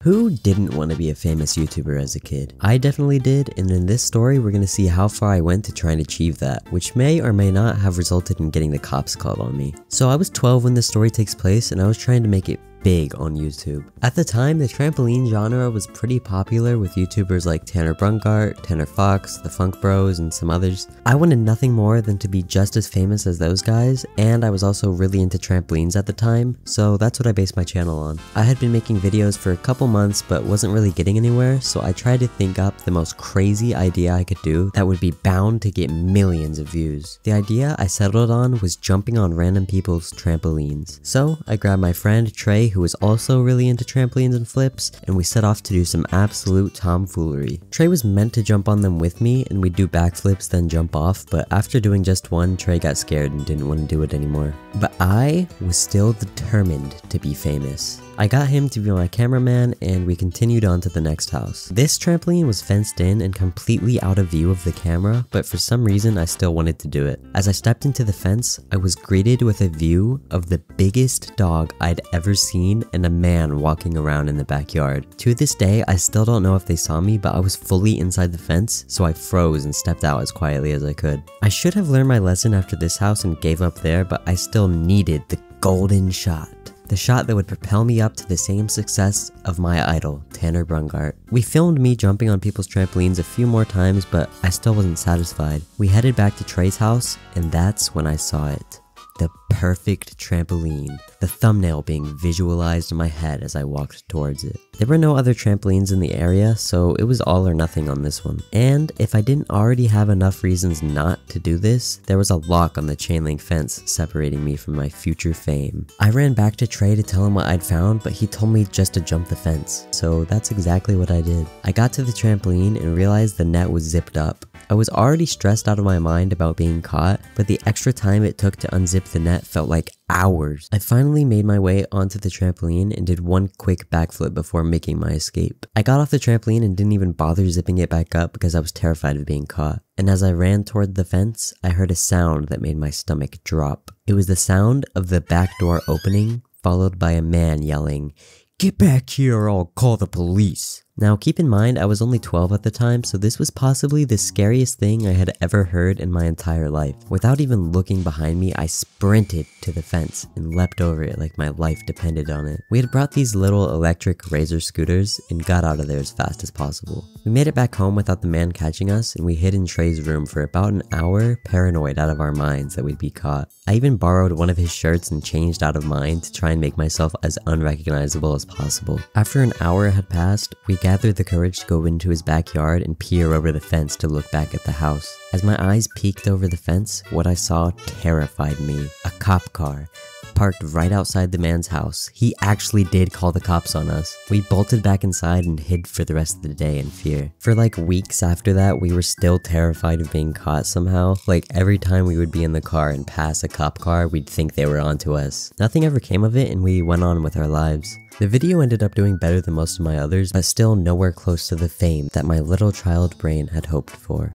Who didn't want to be a famous YouTuber as a kid? I definitely did, and in this story we're going to see how far I went to try and achieve that, which may or may not have resulted in getting the cops called on me. So I was 12 when this story takes place, and I was trying to make it big on YouTube. At the time, the trampoline genre was pretty popular with YouTubers like Tanner Brungart, Tanner Fox, the Funk Bros, and some others. I wanted nothing more than to be just as famous as those guys, and I was also really into trampolines at the time, so that's what I based my channel on. I had been making videos for a couple months but wasn't really getting anywhere, so I tried to think up the most crazy idea I could do that would be bound to get millions of views. The idea I settled on was jumping on random people's trampolines. So I grabbed my friend Trey, who was also really into trampolines and flips, and we set off to do some absolute tomfoolery. Trey was meant to jump on them with me and we'd do backflips then jump off, but after doing just one, Trey got scared and didn't want to do it anymore. But I was still determined to be famous. I got him to be my cameraman and we continued on to the next house. This trampoline was fenced in and completely out of view of the camera, but for some reason I still wanted to do it. As I stepped into the fence, I was greeted with a view of the biggest dog I'd ever seen and a man walking around in the backyard. To this day, I still don't know if they saw me, but I was fully inside the fence, so I froze and stepped out as quietly as I could. I should have learned my lesson after this house and gave up there, but I still needed the golden shot. The shot that would propel me up to the same success of my idol, Tanner Brungart. We filmed me jumping on people's trampolines a few more times, but I still wasn't satisfied. We headed back to Trey's house, and that's when I saw it. The perfect trampoline, the thumbnail being visualized in my head as I walked towards it. There were no other trampolines in the area, so it was all or nothing on this one. And if I didn't already have enough reasons not to do this, there was a lock on the chain link fence separating me from my future fame. I ran back to Trey to tell him what I'd found, but he told me just to jump the fence, so that's exactly what I did. I got to the trampoline and realized the net was zipped up. I was already stressed out of my mind about being caught, but the extra time it took to unzip the net felt like hours. I finally made my way onto the trampoline and did one quick backflip before making my escape. I got off the trampoline and didn't even bother zipping it back up because I was terrified of being caught. And as I ran toward the fence, I heard a sound that made my stomach drop. It was the sound of the back door opening, followed by a man yelling, "Get back here or I'll call the police." Now keep in mind I was only 12 at the time, so this was possibly the scariest thing I had ever heard in my entire life. Without even looking behind me, I sprinted to the fence and leapt over it like my life depended on it. We had brought these little electric razor scooters and got out of there as fast as possible. We made it back home without the man catching us, and we hid in Trey's room for about an hour, paranoid out of our minds that we'd be caught. I even borrowed one of his shirts and changed out of mine to try and make myself as unrecognizable as possible. After an hour had passed, we gathered the courage to go into his backyard and peer over the fence to look back at the house. As my eyes peeked over the fence, what I saw terrified me. A cop car, parked right outside the man's house. He actually did call the cops on us. We bolted back inside and hid for the rest of the day in fear. For like weeks after that, we were still terrified of being caught somehow. Like every time we would be in the car and pass a cop car, we'd think they were onto us. Nothing ever came of it and we went on with our lives. The video ended up doing better than most of my others, but still nowhere close to the fame that my little child brain had hoped for.